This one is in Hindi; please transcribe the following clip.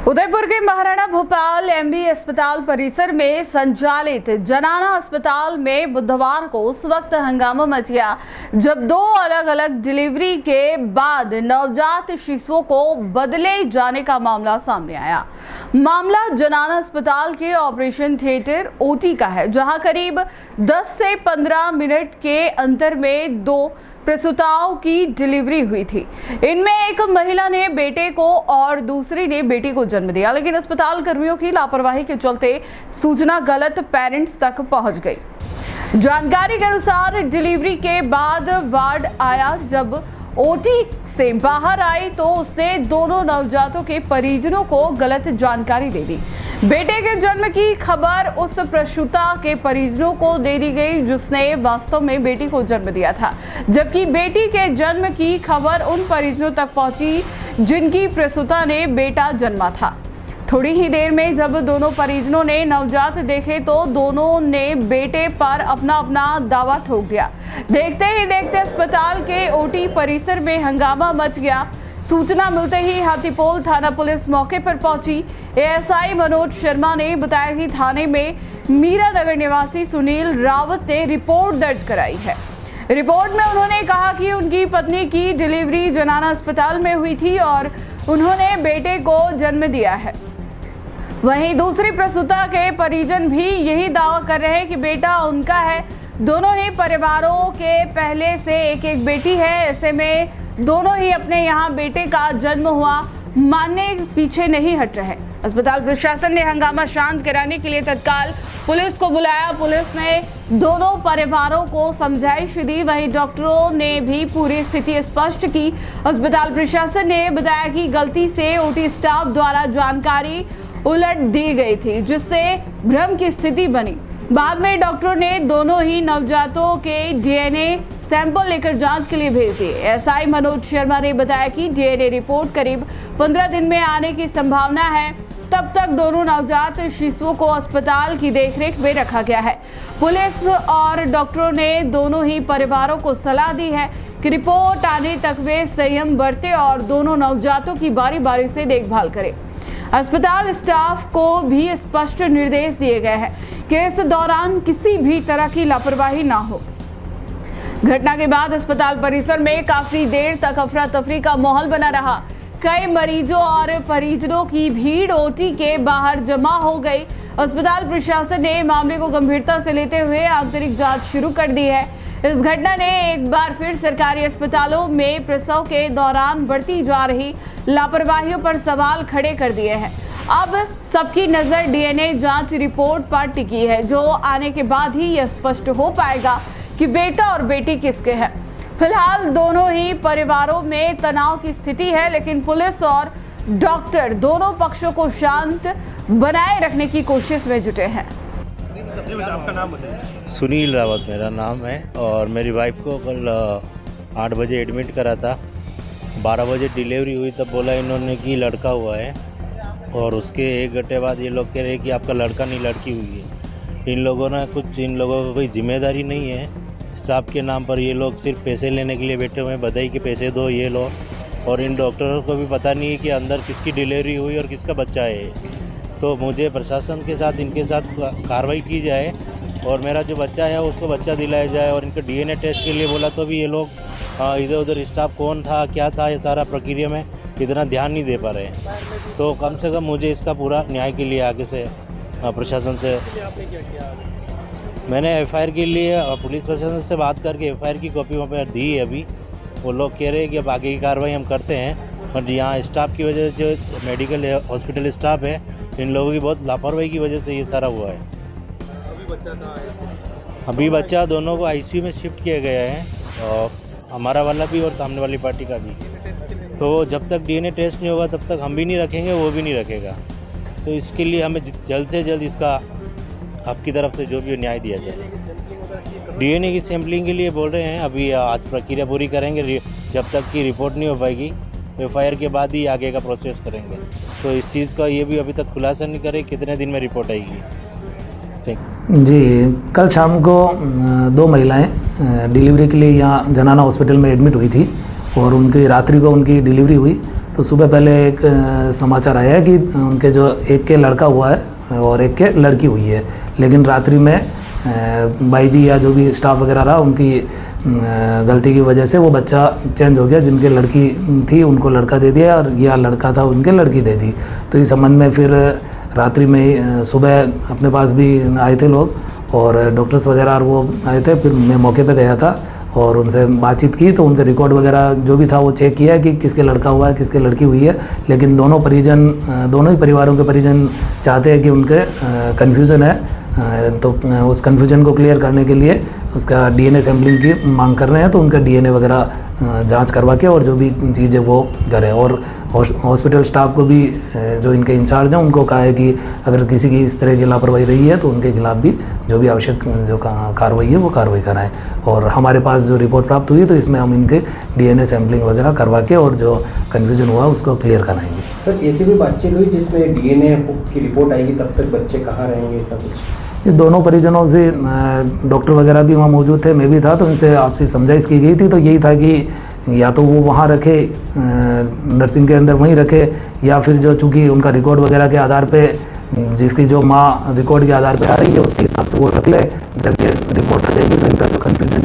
उदयपुर के महाराणा भोपाल एमबी अस्पताल परिसर में संचालित जनाना अस्पताल में बुधवार को उस वक्त हंगामा मच गया जब दो अलग अलग डिलीवरी के बाद नवजात शिशुओं को बदले जाने का मामला सामने आया। मामला जनाना अस्पताल के ऑपरेशन थिएटर ओटी का है, जहां करीब 10 से 15 मिनट के अंतर में दो प्रसूताओं की डिलीवरी हुई थी। इनमें एक महिला ने बेटे को और दूसरी ने बेटी को जन्म दिया, लेकिन अस्पताल कर्मियों की लापरवाही के चलते सूचना गलत पेरेंट्स तक पहुंच गई। जानकारी के अनुसार डिलीवरी के बाद वार्ड आया। जब ओटी से बाहर आई तो उसने दोनों नवजातों के परिजनों को गलत जानकारी दे दी। बेटे के जन्म की खबर उस प्रसूता के परिजनों को दे दी गई जिसने वास्तव में बेटी को जन्म दिया था, जबकि बेटी के जन्म की खबर उन परिजनों तक पहुंची जिनकी प्रसूता ने बेटा जन्मा था। थोड़ी ही देर में जब दोनों परिजनों ने नवजात देखे तो दोनों ने बेटे पर अपना अपना दावा ठोक दिया। देखते ही देखते अस्पताल के ओटी परिसर में हंगामा मच गया। सूचना मिलते ही हाथीपोल थाना पुलिस मौके पर पहुंची। एएसआई मनोज शर्मा ने बताया कि थाने में मीरा नगर निवासी सुनील रावत ने रिपोर्ट दर्ज कराई है। रिपोर्ट में उन्होंने कहा कि उनकी पत्नी की डिलीवरी जनाना अस्पताल में हुई थी और उन्होंने बेटे को जन्म दिया है। वहीं दूसरी प्रसूता के परिजन भी यही दावा कर रहे हैं कि बेटा उनका है। दोनों ही परिवारों के पहले से एक एक बेटी है, ऐसे में दोनों ही अपने यहाँ बेटे का जन्म हुआ मानने पीछे नहीं हट रहे। अस्पताल प्रशासन ने हंगामा शांत कराने के लिए तत्काल पुलिस को बुलाया। पुलिस ने दोनों परिवारों को समझाइश दी। वहीं डॉक्टरों ने भी पूरी स्थिति स्पष्ट की। अस्पताल प्रशासन ने बताया कि गलती से ओटी स्टाफ द्वारा जानकारी उलट दी गई थी, जिससे भ्रम की स्थिति बनी। बाद में डॉक्टरों ने दोनों ही नवजातों के डीएनए सैंपल लेकर जांच के लिए भेज दिए। एएसआई मनोज शर्मा ने बताया कि डीएनए रिपोर्ट करीब 15 दिन में आने की संभावना है। तब तक दोनों नवजात शिशुओं को अस्पताल की देखरेख में रखा गया है। पुलिस और डॉक्टरों ने दोनों ही परिवारों को सलाह दी है कि रिपोर्ट आने तक वे संयम बरतें और दोनों नवजातों की बारी बारी से देखभाल करें। अस्पताल स्टाफ को भी स्पष्ट निर्देश दिए गए हैं कि इस दौरान किसी भी तरह की लापरवाही ना हो। घटना के बाद अस्पताल परिसर में काफी देर तक अफरा तफरी का माहौल बना रहा। कई मरीजों और परिजनों की भीड़ ओटी के बाहर जमा हो गई। अस्पताल प्रशासन ने मामले को गंभीरता से लेते हुए आंतरिक जांच शुरू कर दी है। इस घटना ने एक बार फिर सरकारी अस्पतालों में प्रसव के दौरान बढ़ती जा रही लापरवाहियों पर सवाल खड़े कर दिए हैं। अब सबकी नजर डीएनए जांच रिपोर्ट पर टिकी है, जो आने के बाद ही यह स्पष्ट हो पाएगा कि बेटा और बेटी किसके हैं। फिलहाल दोनों ही परिवारों में तनाव की स्थिति है, लेकिन पुलिस और डॉक्टर दोनों पक्षों को शांत बनाए रखने की कोशिश में जुटे हैं। आपका नाम बताइए। सुनील रावत मेरा नाम है और मेरी वाइफ को कल 8 बजे एडमिट करा था। 12 बजे डिलीवरी हुई तब बोला इन्होंने कि लड़का हुआ है और उसके 1 घंटे बाद ये लोग कह रहे हैं कि आपका लड़का नहीं लड़की हुई है। इन लोगों को कोई जिम्मेदारी नहीं है। स्टाफ के नाम पर ये लोग सिर्फ पैसे लेने के लिए बैठे हुए हैं, बधाई के पैसे दो ये लो, और इन डॉक्टरों को भी पता नहीं है कि अंदर किसकी डिलीवरी हुई और किसका बच्चा है। तो मुझे प्रशासन के साथ इनके साथ कार्रवाई की जाए और मेरा जो बच्चा है उसको बच्चा दिलाया जाए। और इनका डीएनए टेस्ट के लिए बोला तो भी ये लोग इधर उधर स्टाफ कौन था क्या था ये सारा प्रक्रिया में इतना ध्यान नहीं दे पा रहे हैं। तो कम से कम मुझे इसका पूरा न्याय के लिए आगे से प्रशासन से मैंने एफआईआर के लिए पुलिस प्रशासन से बात करके एफआईआर की कॉपी वहाँ पर दी है। अभी वो लोग कह रहे हैं कि अब आगे की कार्रवाई हम करते हैं, और यहाँ स्टाफ की वजह से जो मेडिकल हॉस्पिटल स्टाफ है इन लोगों की बहुत लापरवाही की वजह से ये सारा हुआ है। अभी बच्चा दोनों को आईसीयू में शिफ्ट किया गया है, और हमारा वाला भी और सामने वाली पार्टी का भी। तो जब तक डीएनए टेस्ट नहीं होगा तब तक हम भी नहीं रखेंगे, वो भी नहीं रखेगा। तो इसके लिए हमें जल्द से जल्द इसका आपकी तरफ से जो भी न्याय दिया जाए। डीएनए की सैम्पलिंग के लिए बोल रहे हैं, अभी आज प्रक्रिया पूरी करेंगे। जब तक की रिपोर्ट नहीं हो पाएगी एफआईआर के बाद ही आगे का प्रोसेस करेंगे। तो इस चीज़ का ये भी अभी तक खुलासा नहीं करे कितने दिन में रिपोर्ट आएगी। जी, कल शाम को 2 महिलाएं डिलीवरी के लिए यहाँ जनाना हॉस्पिटल में एडमिट हुई थी और उनकी रात्रि को उनकी डिलीवरी हुई। तो सुबह पहले एक समाचार आया है कि उनके जो एक के लड़का हुआ है और एक के लड़की हुई है, लेकिन रात्रि में बाई जी या जो भी स्टाफ वगैरह रहा उनकी गलती की वजह से वो बच्चा चेंज हो गया। जिनके लड़की थी उनको लड़का दे दिया और या लड़का था उनके लड़की दे दी। तो इस संबंध में फिर रात्रि में ही सुबह अपने पास भी आए थे लोग और डॉक्टर्स वगैरह और वो आए थे। फिर मैं मौके पे गया था और उनसे बातचीत की तो उनके रिकॉर्ड वगैरह जो भी था वो चेक किया कि किसके लड़का हुआ है किसके लड़की हुई है। लेकिन दोनों ही परिवारों के परिजन चाहते हैं कि उनके कन्फ्यूज़न है, तो उस कन्फ्यूजन को क्लियर करने के लिए उसका डीएनए सैम्पलिंग की मांग कर रहे हैं। तो उनका डीएनए वगैरह जांच करवा के और जो भी चीज़ है वो करें। और हॉस्पिटल स्टाफ को भी जो इनके इंचार्ज हैं उनको कहा है कि अगर किसी की इस तरह की लापरवाही रही है तो उनके खिलाफ भी जो भी आवश्यक जो कार्रवाई है वो कार्रवाई कराएं। और हमारे पास जो रिपोर्ट प्राप्त हुई तो इसमें हम इनके डीएनए सैम्पलिंग वगैरह करवा के और जो कन्फ्यूजन हुआ उसको क्लियर कराएंगे। सर ऐसी भी बातचीत हुई जिसमें डीएनए की रिपोर्ट आएगी तब तक बच्चे कहाँ रहेंगे सब कुछ? ये दोनों परिजनों से डॉक्टर वगैरह भी वहाँ मौजूद थे, मैं भी था, तो इनसे आपसी समझाइश की गई थी। तो यही था कि या तो वो वहाँ रखे नर्सिंग के अंदर वहीं रखे या फिर जो चूँकि उनका रिकॉर्ड वगैरह के आधार पे जिसकी जो माँ रिकॉर्ड के आधार पे आ रही है उसके हिसाब से वो रख ले। जब ये रिपोर्ट आ जाएगी तो इनका जो कन्फ्यूजन